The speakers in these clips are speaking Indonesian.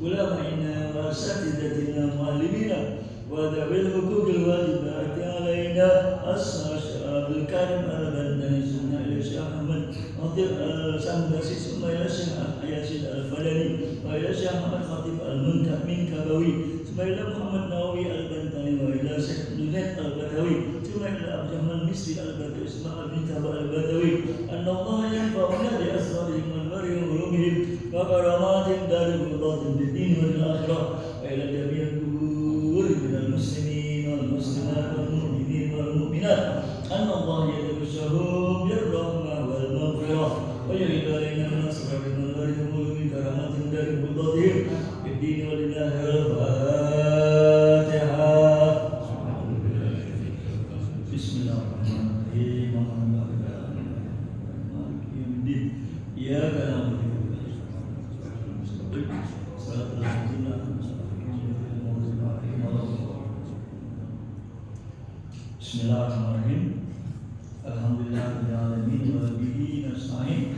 ulama inna wa satidati وذوي الحقوق الواجبات علينا الشباب الكريم البندني ثم إلى الشيخ أحمد خطيب السندسي ثم إلى الشيخ ياسين الفلاني وإلى الشيخ أحمد خطيب المنكبوي ثم إلى محمد نووي البندني وإلى الشيخ جنيد البدوي ثم إلى عبد الرحمن المصري البدوي إسماعيل بن تبع البدوي أن الله ينفعنا بأسرارهم وأنوارهم وعلومهم وكراماتهم دار وباطن بالدين والآخرة وإلى جميع القبور من المسلمين والمسلمات والمؤمنين والمؤمنات أن الله يتبشرهم بالرحمة والمغفرة ويريد علينا من أسرار منورهم ومن كراماتهم دار وباطنهم بالدين والآخرة. الفاتحة. بسم الله الرحمن الرحيم. مالك يوم الدين. إياك نعبد Bismillahirrahmanirrahim. Alhamdulillahirabbil alamin wa bihi nasta'in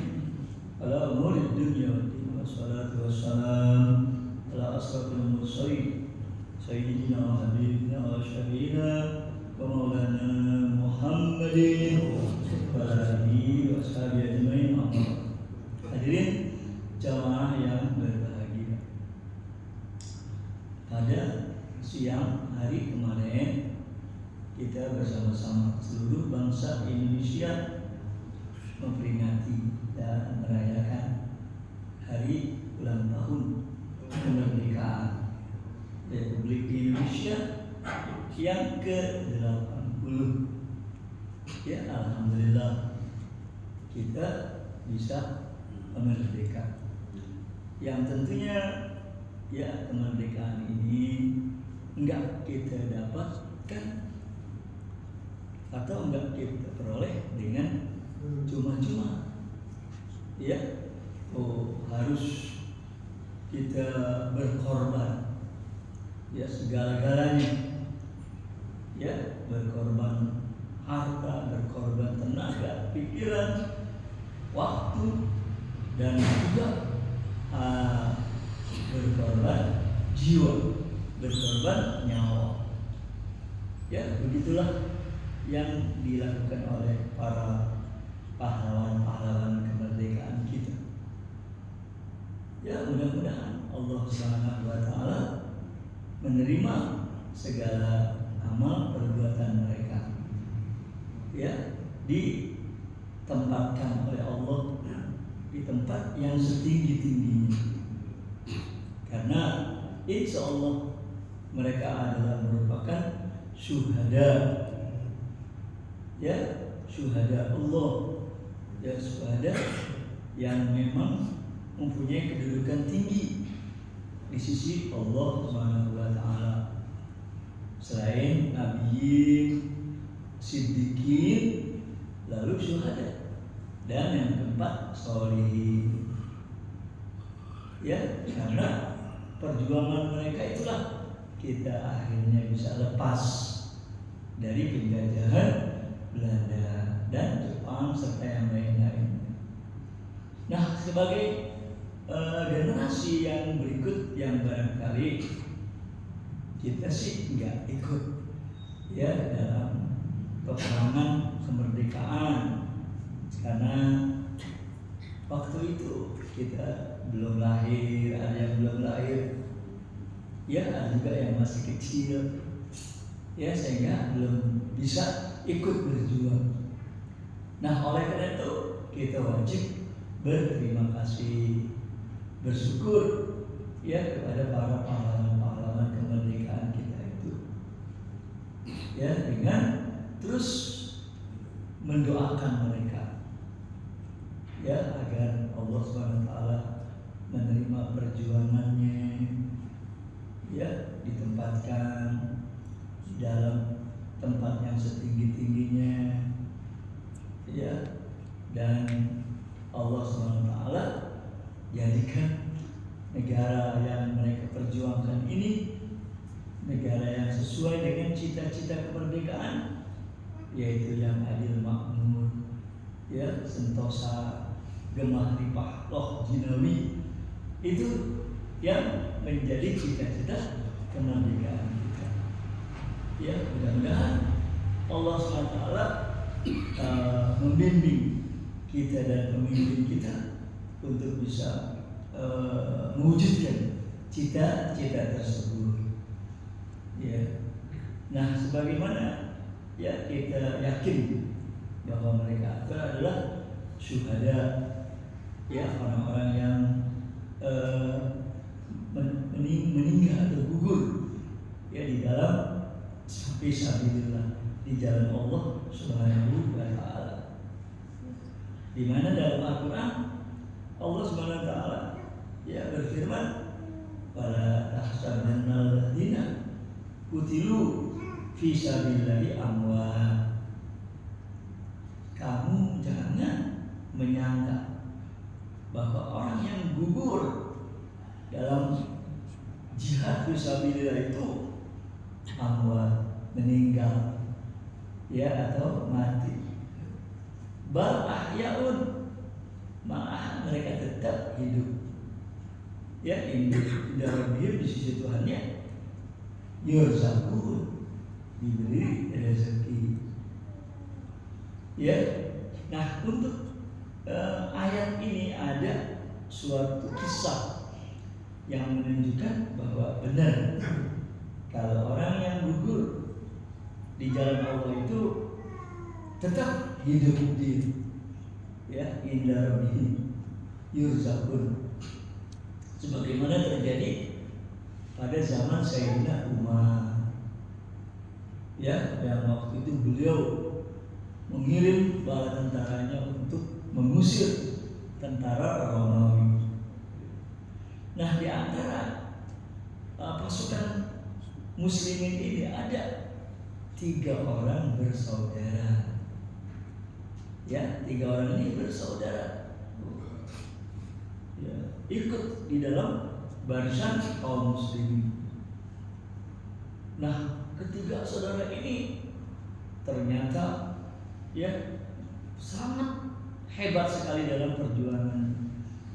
ala umuri dunya waddin wassalatu wassalamu ala asrafil mursalin sayyidina wa habibina wa syafiina wa maulana Muhammadin wa alihi wa sahbihi ajmain. Hadirin jamaah yang berbahagia, pada siang hari kemarin kita bersama-sama seluruh bangsa Indonesia memperingati dan merayakan hari ulang tahun kemerdekaan Republik Indonesia yang ke-80. Ya, alhamdulillah kita bisa merdeka. Yang tentunya ya kemerdekaan ini enggak kita dapatkan atau enggak kita peroleh dengan cuma-cuma. Ya, harus kita berkorban, ya segala-galanya, ya berkorban harta, berkorban tenaga, pikiran, waktu, dan juga berkorban jiwa, berkorban nyawa. Ya, begitulah yang dilakukan oleh para pahlawan-pahlawan kemerdekaan kita. Ya, mudah-mudahan Allah Subhanahu wa taala menerima segala amal perbuatan mereka. Ya, ditempatkan oleh Allah di tempat yang setinggi-tingginya. Karena insya Allah mereka adalah merupakan syuhada. Ya, syuhada Allah, ya syuhada yang memang mempunyai kedudukan tinggi di sisi Allah Subhanahu wa taala. Selain nabi, siddiqin, lalu syuhada, dan yang keempat sholihin. Ya, karena perjuangan mereka itulah kita akhirnya bisa lepas dari penjajahan Belanda dan Jepang serta yang lain-lain. Nah, sebagai generasi yang berikut yang barangkali kita sih nggak ikut ya dalam peperangan kemerdekaan, karena waktu itu kita belum lahir, ada yang belum lahir, ya ada juga yang masih kecil, ya sehingga belum bisa ikut berjuang. Nah, oleh karena itu kita wajib berterima kasih, bersyukur ya kepada para pahlawan-pahlawan kemerdekaan kita itu, ya dengan terus mendoakan mereka ya agar Allah SWT menerima perjuangannya, ya ditempatkan dalam tempat yang setinggi-tingginya, ya, dan Allah SWT jadikan negara yang mereka perjuangkan ini negara yang sesuai dengan cita-cita kemerdekaan, yaitu yang adil makmur, ya sentosa, gemah ripah loh jinawi. Itu yang menjadi cita-cita kemerdekaan kita. Ya, mudah-mudahan Allah SWT membimbing kita dan pemimpin kita untuk bisa mewujudkan cita-cita tersebut. Ya. Nah, sebagaimana ya kita yakin bahwa mereka itu adalah syuhada, ya, orang-orang yang meninggal atau gugur ya di dalam fisabilillah, di jalan Allah Subhanahu wa taala. Di mana dalam Al-Qur'an Allah Subhanahu wa taala ya berfirman, "Wala tahsabannal ladzina qutilu fisabilillahi amwat." Kamu jangan menyangka bahwa orang yang gugur dalam jihad fisabilillah itu amwat, meninggal ya atau mati. Bal ahyaun, malah mereka tetap hidup. Ya, indah rabbihim, di sisi Tuhannya yurzaqun, diberi rezeki. Ya, nah untuk ayat ini ada suatu kisah yang menunjukkan bahwa benar kalau orang yang gugur di jalan Allah itu tetap hidup dia, ya, indah rabbihim yurzaqun, sebagaimana terjadi pada zaman Sayyidina Umar, ya, yang waktu itu beliau mengirim bala tentaranya untuk mengusir tentara Romawi. Nah, di antara pasukan muslimin ini ada 3 orang bersaudara. Ya, 3 orang ini bersaudara. Ya, ikut di dalam barisan kaum muslimin. Nah, ketiga saudara ini ternyata ya sangat hebat sekali dalam perjuangan,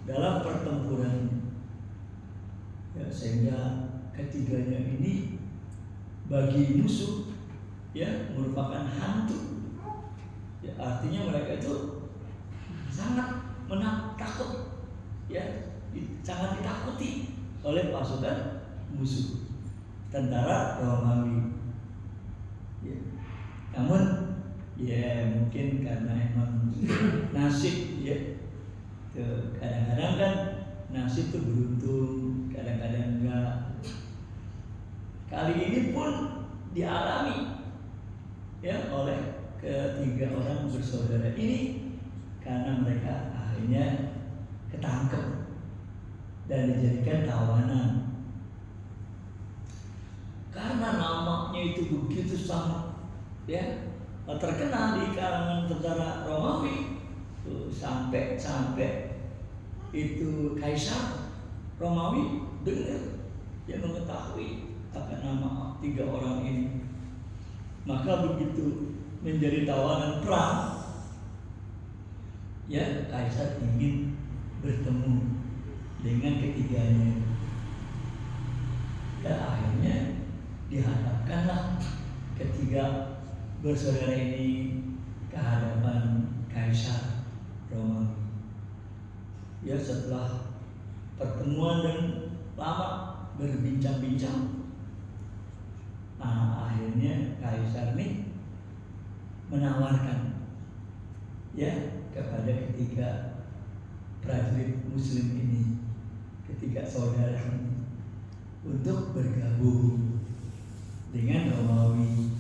dalam pertempuran. Ya, sehingga ketiganya ini bagi musuh ya merupakan hantu. Ya, artinya mereka itu sangat takut, ya, sangat ditakuti oleh pasukan musuh tentara Romawi. Ya. Namun ya mungkin karena emang nasib, ya, kadang-kadang kan nasib itu beruntung, kadang-kadang enggak. Kali ini pun dialami ya oleh ketiga orang bersaudara ini, karena mereka akhirnya ketangkep dan dijadikan tawanan. Karena namanya itu begitu sangat ya terkenal di kalangan tentara Romawi, tuh, sampai itu Kaisar Romawi dengar, dia mengetahui akan nama 3 orang ini. Maka begitu menjadi tawanan perang, ya, Kaisar ingin bertemu dengan ketiganya. Dan akhirnya dihadapkanlah ketiga bersaudara ini ke hadapan Kaisar Romawi. Ya, setelah pertemuan dan lama berbincang-bincang, nah, akhirnya Kaisar ini menawarkan ya kepada ketiga prajurit Muslim ini, ketiga saudara ini, untuk bergabung dengan Romawi.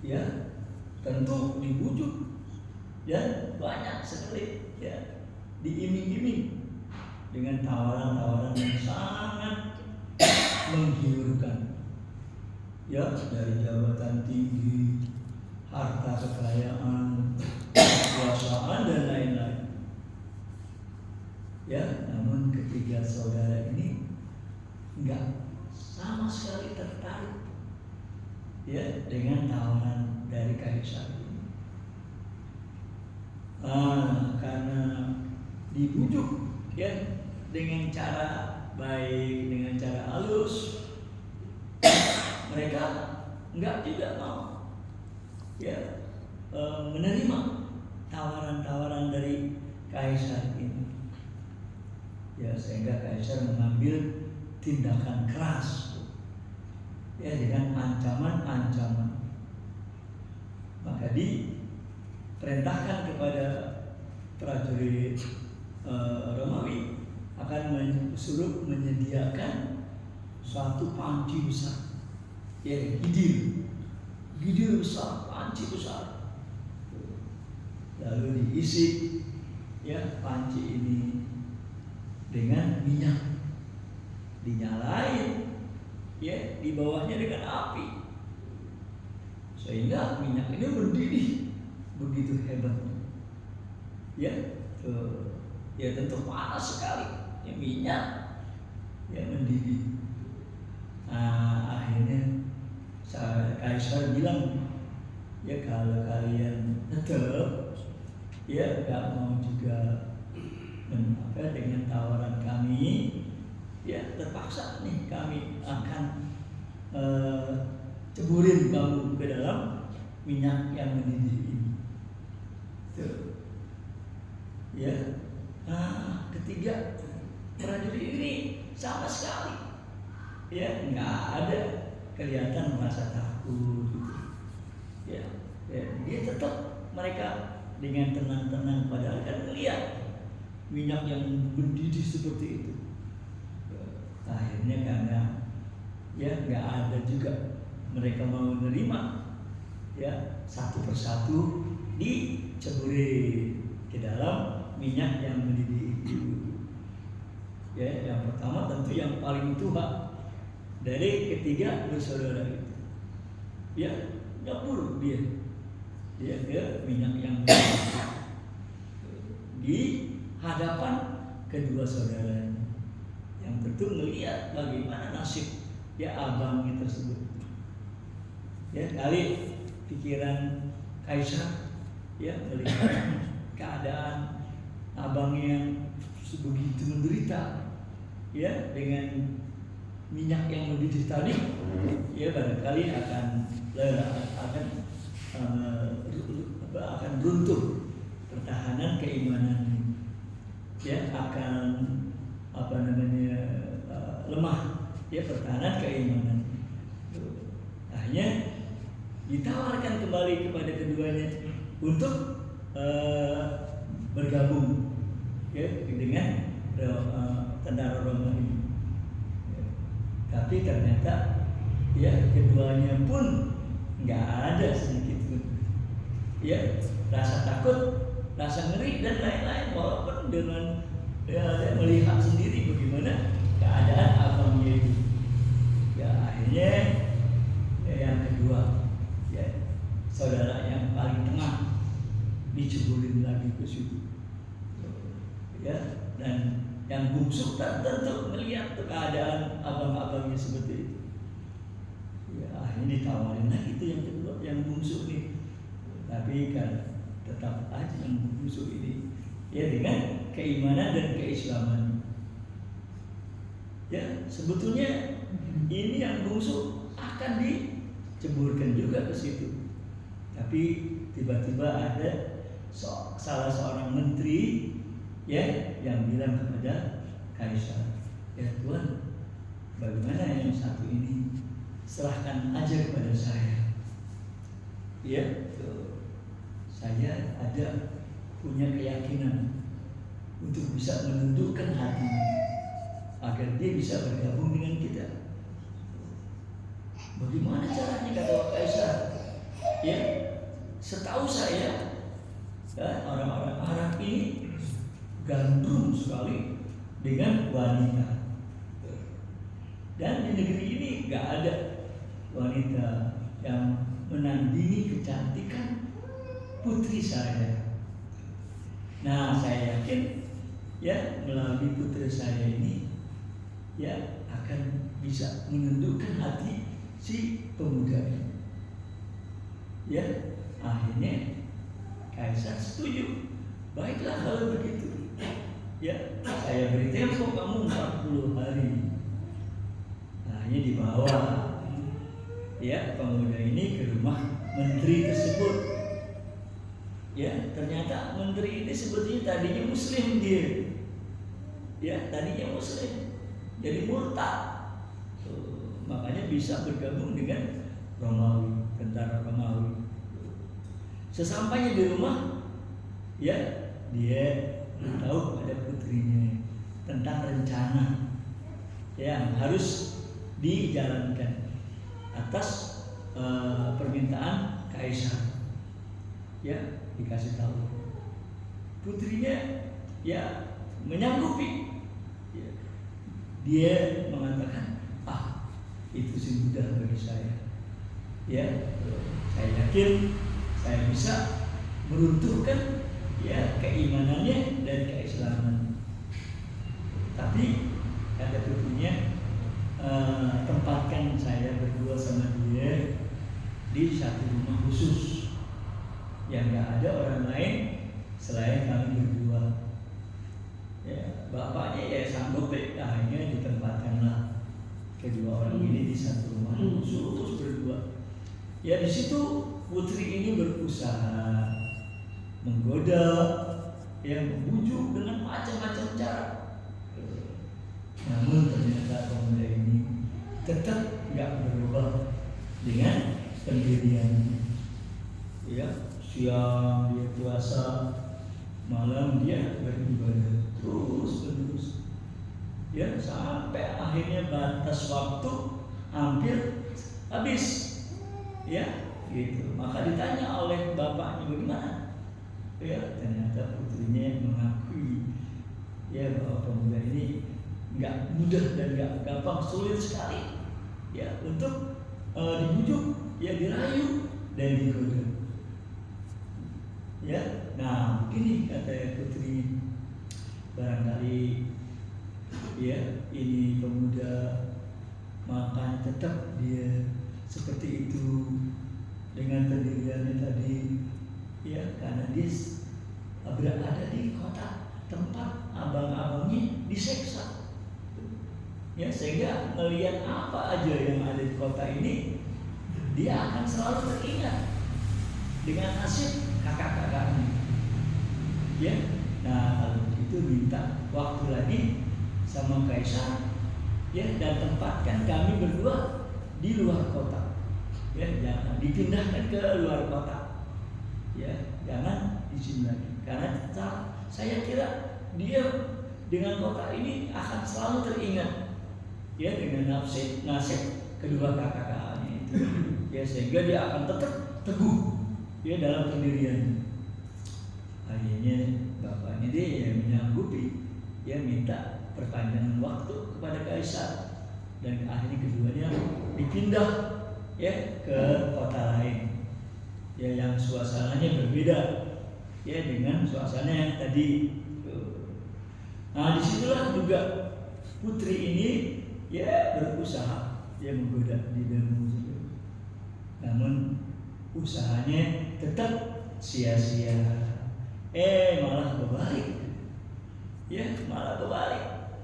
Ya, tentu dibujuk, ya, banyak sekali, ya, diiming-iming dengan tawaran-tawaran yang sangat menggiurkan, ya, dari jabatan tinggi, harta kekayaan, kekuasaan dan lain-lain. Ya, namun ketiga saudara ini enggak sama sekali tertarik ya dengan tawaran dari Kaisar ini. Karena dibujuk ya dengan cara baik, dengan cara halus, mereka enggak juga mau ya menerima tawaran-tawaran dari kaisar ini. Ya, sehingga kaisar mengambil tindakan keras ya dengan ancaman-ancaman. Maka diperintahkan kepada prajurit Romawi akan suruh menyediakan suatu panci besar, ya gidir besar, panci besar, lalu diisi ya panci ini dengan minyak, dinyalain ya di bawahnya dengan api, sehingga minyak ini mendidih begitu hebatnya ya. Ya tentu panas sekali ya, minyak ya mendidih. Nah, akhirnya kaisar bilang, ya kalau kalian tetap ya gak mau juga dengan tawaran kami, ya terpaksa nih kami akan ceburin kamu ke dalam minyak yang mendidih ini. Tuh. Ya. Nah, ketiga prajurit ini sama sekali ya nggak ada kelihatan merasa takut gitu. Ya, dia tetap mereka dengan tenang-tenang, padahal kan melihat minyak yang mendidih seperti itu. Akhirnya karena ya nggak ada juga mereka mau menerima, ya satu persatu diceburin ke dalam minyak yang mendidih itu. Ya, yang pertama tentu yang paling tua dari ketiga bersaudara itu. Ya, nyebur dia ke minyak yang mendidih di hadapan kedua saudaranya, yang tentu melihat bagaimana nasib ya abangnya tersebut. Ya, kali pikiran kaisar ya melihat keadaan abangnya yang begitu menderita ya dengan minyak yang mendidih tadi, ya barangkali akan runtuh pertahanan keimanan, ya akan lemah ya pertahanan keimanan. Akhirnya ditawarkan kembali kepada keduanya untuk bergabung ya dengan tentara Romawi. Ya, tapi ternyata ya keduanya pun nggak ada sedikit pun ya rasa takut, rasa ngeri dan lain-lain, walaupun dengan ya melihat sendiri bagaimana keadaan abangnya itu. Ya akhirnya ya, yang kedua ya saudara yang paling tengah diceburin lagi ke situ. Ya, dan yang bungsu tentu melihat keadaan abang-abangnya seperti itu. Ya, akhirnya ditawarin lagi itu yang kedua, yang bungsu ini. Tapi kan tetap aja yang bungsu ini ya dengan keimanan dan keislaman. Ya, sebetulnya ini yang bungsu akan diceburkan juga ke situ. Tapi tiba-tiba ada salah seorang menteri ya yang bilang kepada kaisar, ya Tuan, bagaimana yang satu ini, serahkan aja kepada saya. Ya, saya ada punya keyakinan untuk bisa menundukkan hatinya agar dia bisa bergabung dengan kita. Bagaimana caranya, kata kaisar? Ya, setahu saya ya, orang-orang Arab ini gandrung sekali dengan wanita, dan di negeri ini gak ada wanita yang menandingi kecantikan putri saya. Nah, saya yakin ya melalui putri saya ini ya akan bisa menundukkan hati si pemuda ini. Ya, akhirnya kaisar setuju. Baiklah kalau begitu. Ya, saya beri tempo kamu 40 hari. Nah, ini dibawa ya pemuda ini ke rumah menteri tersebut. Ya, ternyata menteri ini sebetulnya tadinya muslim dia. Ya, tadinya muslim. Jadi murtad. Makanya bisa bergabung dengan Romawi, tentara Romawi. Sesampainya di rumah, ya dia tahu pada putrinya tentang rencana yang harus dijalankan atas permintaan kaisar. Ya, dikasih tahu. Putrinya ya menyanggupi. Ya. Dia mengatakan, itu sih mudah bagi saya. Ya, saya yakin saya bisa meruntuhkan ya keimanannya dan keislaman. Tapi kata putrinya, tempatkan saya berdua sama dia di satu rumah khusus yang nggak ada orang lain selain kami berdua. Ya, bapaknya ya sanggup, akhirnya ditempatkanlah kedua orang ini di satu rumah khusus berdua. Ya, di situ putri ini berusaha menggoda, yang membujuk dengan macam-macam cara. Namun ternyata pemuda ini tetap nggak berubah dengan pendiriannya. Ya, siang dia puasa, malam dia beribadah terus. Ya, sampai akhirnya batas waktu hampir habis. Ya, gitu. Maka ditanya oleh bapaknya, bagaimana? Ya, ternyata putrinya mengakui ya bahwa pemuda ini nggak mudah dan nggak gampang, sulit sekali ya untuk dibujuk, ya dirayu dan digoda. Ya, nah begini kata putrinya, barangkali ya ini pemuda makanya tetap dia seperti itu dengan pendiriannya tadi, ya karena dia berada di kota tempat abang-abangnya diseksa. Ya, sehingga melihat apa aja yang ada di kota ini, dia akan selalu teringat dengan nasib kakak-kakaknya. Ya, nah kalau begitu minta waktu lagi sama kaisar, ya dan tempatkan kami berdua di luar kota. Ya, jangan dipindahkan ke luar kota. Ya, jangan di sini lagi. Karena saya kira dia dengan kota ini akan selalu teringat. Ya, dengan nasib kedua kakak-kakaknya itu. Ya, sehingga dia akan tetap teguh ya dalam pendirian. Akhirnya bapaknya dia yang menyanggupi, ya minta perpanjangan waktu kepada kaisar, dan akhirnya keduanya dipindah ya ke kota lain, ya yang suasananya berbeda ya dengan suasana yang tadi. Nah, disitulah juga putri ini ya berusaha ya menggoda di dalam musik. Namun usahanya tetap sia-sia. Malah berbalik. Ya, malah berbalik.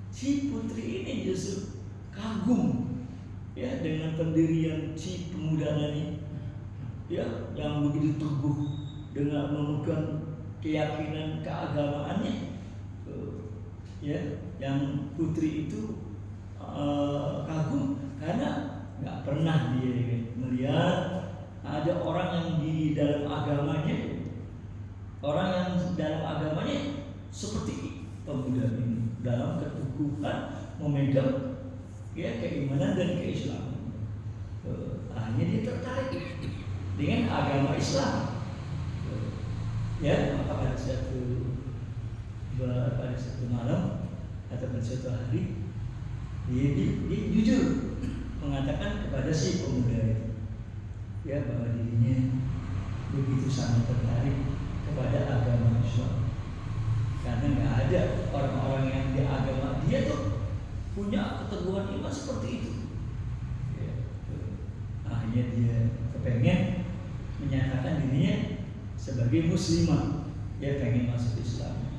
Si putri ini justru kagum ya dengan pendirian si pemuda ini. Ya, yang begitu teguh dengan memegang keyakinan keagamaannya. Ya, yang putri itu kagum karena nggak pernah dia melihat ada orang yang di dalam agamanya, seperti pemuda ini dalam keteguhan memegang ya keimanan dan keislaman. Akhirnya dia tertarik dengan agama Islam. Ya, maka pada satu malam atau pada suatu hari dia jujur mengatakan kepada si pemuda itu ya bahwa dirinya begitu sangat tertarik kepada agama Islam, karena nggak ada orang-orang yang di agama dia tuh punya keteguhan iman seperti itu. Ya, akhirnya dia kepengen menyatakan dirinya sebagai muslimah, dia pengen masuk Islam.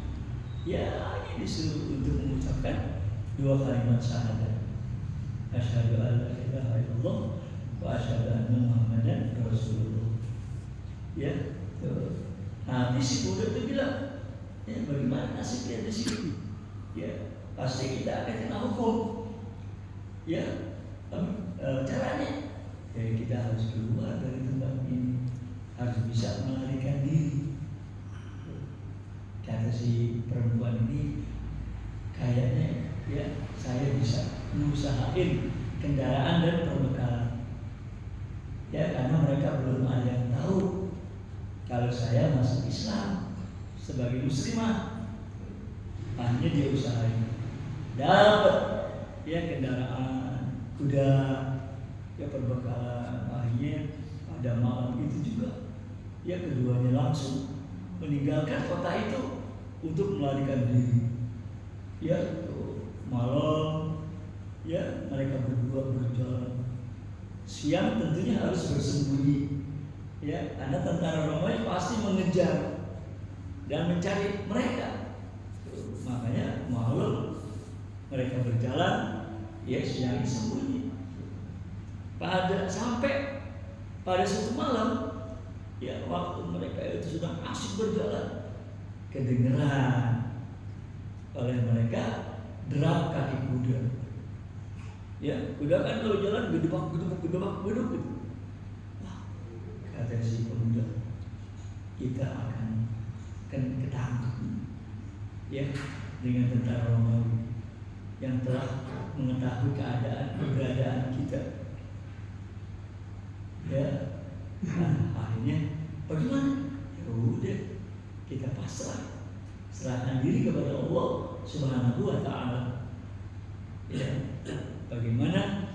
Ya, ini disuruh untuk mengucapkan 2 kalimat syahadat. Asyhadu an la ilaha illallah wa asyhadu anna Muhammadan Rasulullah. Ya, tuh. Nanti si budak itu bilang, ya bagaimana nasibnya di sini? Ya, pasti kita akan kena hukum. Ya, caranya, ya kita harus keluar dari tempat ini, harus bisa melarikan diri. Kata si perempuan ini, kayaknya ya saya bisa mengusahain kendaraan dan perbekalan. Ya, karena mereka belum ada yang tahu kalau saya masuk Islam sebagai muslimah. Akhirnya dia usahain, dapat ya kendaraan, kuda, ya perbekalan. Akhirnya pada malam itu juga ya keduanya langsung meninggalkan kota itu untuk melarikan diri. Ya malam ya mereka berdua berjalan. Siang tentunya harus bersembunyi, ya karena tentara Romawi pasti mengejar dan mencari mereka. Makanya malam mereka berjalan, ya siang sembunyi. Sampai pada suatu malam, ya waktu mereka itu sedang asyik berjalan, kedengeran oleh mereka derap kaki kuda. Ya, kuda kan kalau jalan gedebak gitu. Wah, kata si pemuda, kita akan ketangkep ya dengan tentara Romawi yang telah mengetahui keberadaan kita. Ya, nah, akhirnya bagaimana? Ya udah, kita serahkan diri kepada Allah Subhanahu wa Ta'ala. Ya, bagaimana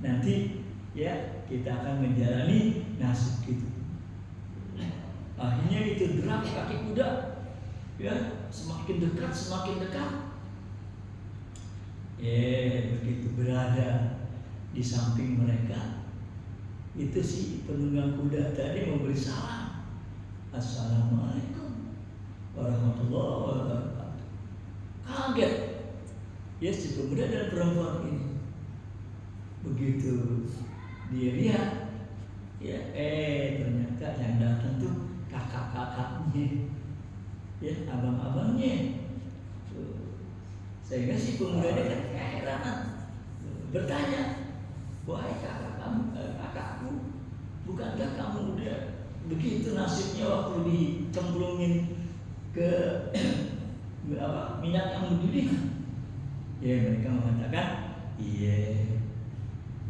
nanti ya kita akan menjalani nasib kita. Akhirnya itu derap kaki kuda, ya semakin dekat. Begitu berada di samping mereka, itu si penunggang kuda tadi memberi salam, Assalamualaikum warahmatullahi wabarakatuh. Kaget ya si pemuda dan perempuan ini. Begitu dia lihat, ya ternyata yang datang tuh kakak-kakaknya, ya abang-abangnya. Sehingga si pemuda ini kan keheranan, bertanya, wahai kakakku, bukankah kamu udah begitu nasibnya waktu dicemplungin ke minyak yang mendidih? Ya mereka mengatakan, iya,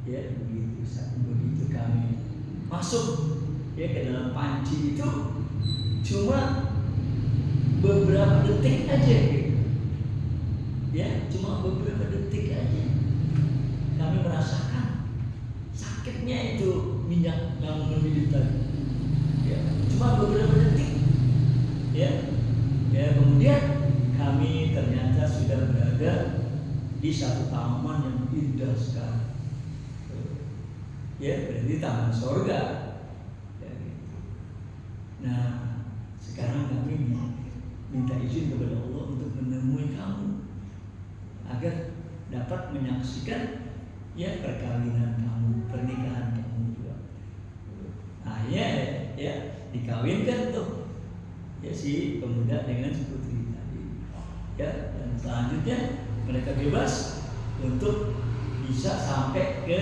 ya begitu kami masuk ya ke dalam panci itu cuma beberapa detik aja gitu. Ya cuma beberapa detik aja kami merasakan sakitnya itu minyak yang mendidih tadi. Ya cuma beberapa detik. Ya kemudian kami ternyata sudah berada di satu taman yang indah sekali. Ya berarti taman surga. Ya, gitu. Nah sekarang kami minta izin kepada Allah untuk menemui kamu agar dapat menyaksikan ya perkawinan kamu, pernikahan kamu juga. Akhirnya ya dikawinkan tuh ya si pemuda dengan si putri tadi. Ya dan selanjutnya mereka bebas untuk bisa sampai ke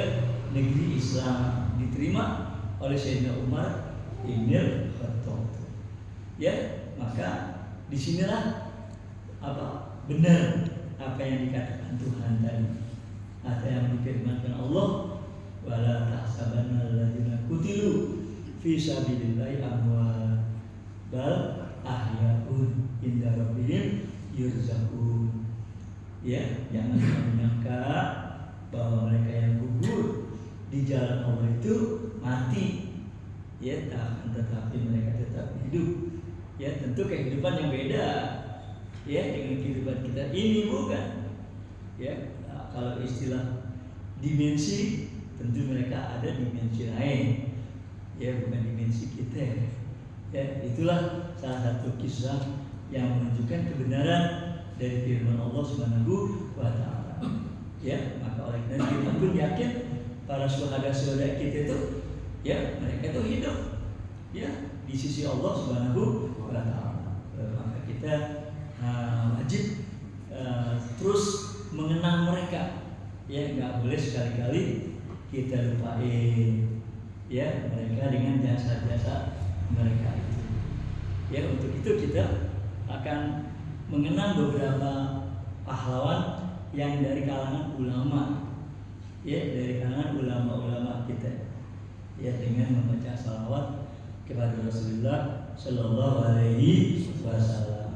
negeri Islam, diterima oleh Sayyidina Umar bin Khattab. Ya, maka disinilah benar apa yang dikatakan Tuhan tadi, apa yang difirmankan Allah, wala tahsabanna alladziina qutilu fi sabilillahi amwat bal ahya'un inda rabbihim yurzaqun. Ya, jangan menyangka bahwa mereka yang gugur di jalan Allah itu mati. Ya, tetapi mereka tetap hidup. Ya, tentu kehidupan yang beda ya dengan kehidupan kita ini, bukan. Ya, kalau istilah dimensi, tentu mereka ada dimensi lain. Ya, bukan dimensi kita. Ya, itulah salah satu kisah yang menunjukkan kebenaran dari firman Allah Subhanahu wa Ta'ala. Ya, maka oleh karena kita pun yakin para syuhada kita itu ya mereka itu hidup ya di sisi Allah Subhanahu wa taala. Maka kita wajib terus mengenang mereka. Ya, nggak boleh sekali-kali kita lupain ya mereka dengan jasa-jasa mereka itu. Ya, untuk itu kita akan mengenang beberapa pahlawan yang dari kalangan ulama. Ya, dari kalangan ulama-ulama kita. Ya, dengan membaca salawat kepada Rasulullah Sallallahu Alaihi Wasallam.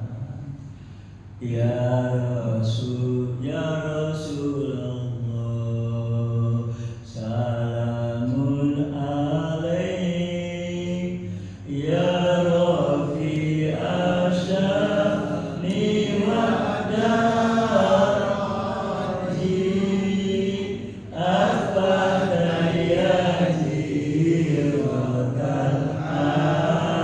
Ya Rasul, ya Rasulullah, salamun alaik, ya Rafi asyani wa daraji, afadayati wa alami, ya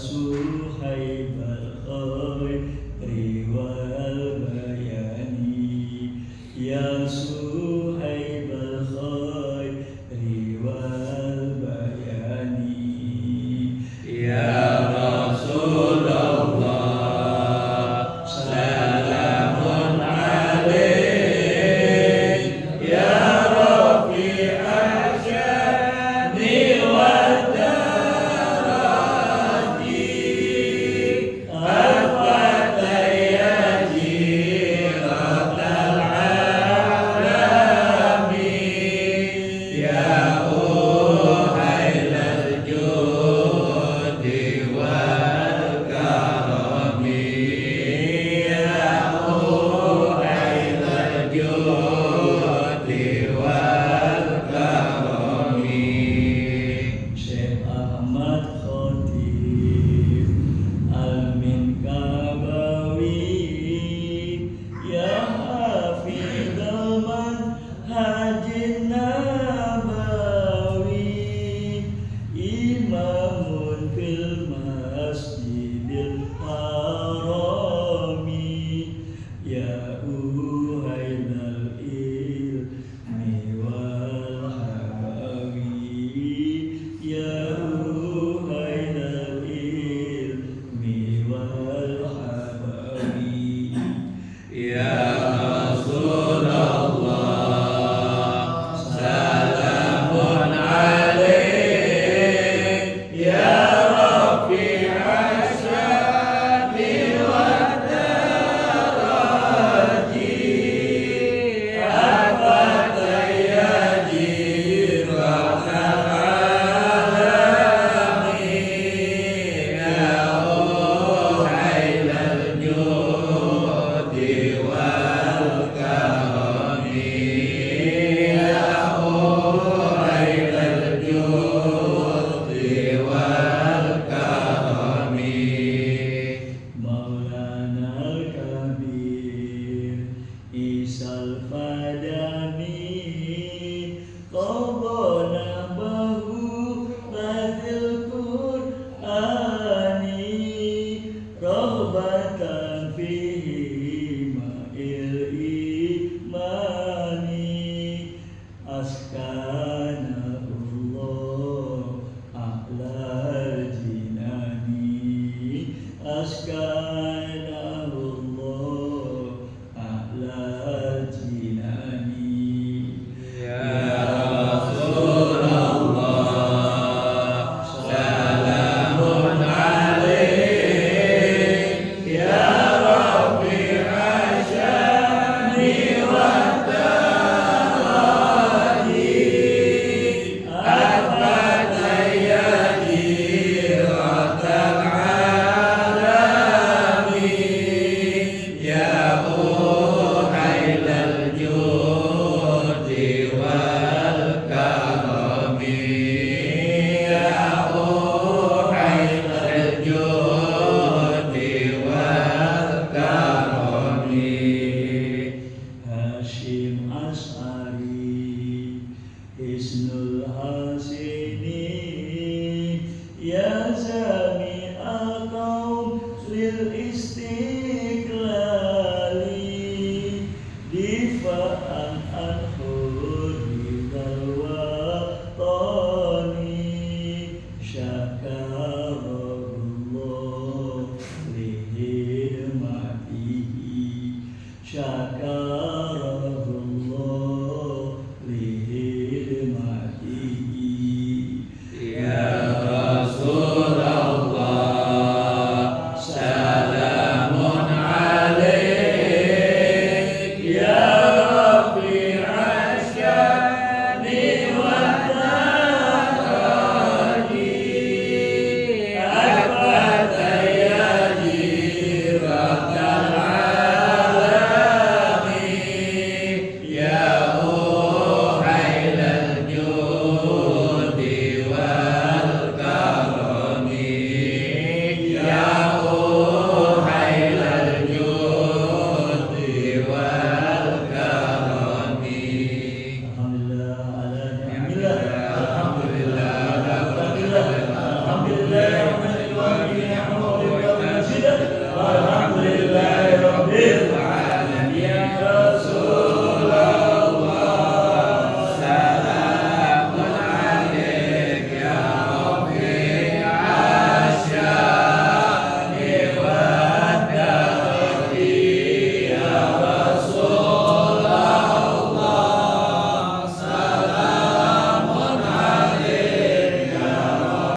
صهيب الخير والبيان يا صهيب الخير والبيان يا رسول الله سلام عليك يا رفيع الشأن والدرجات أفات يا جيرة العالم يا أهيل الجود والكرم يا أهيل الجود والكرم Syekh Ahmad Khatib Al-Minkabawi Ya Hafidhal Manhajin Nabawi Imamun fil Masjidil Harami Ya Uhailal Ilmi wal Habawi Ya Uhailal Ilmi wal Habawi Ya Rasulullah Salamun alaik Ya Rafi'as sya'ni والدرج أفات يا جيرة العالم يا أهيل الجود والكرم يا أهيل الجود والكرم مولانا الكبير عيسى الفداني قضى نحبه بذي القرآن رغبة فيه ماء الإيمان أسكنه الله أعلى الجنان أسكنه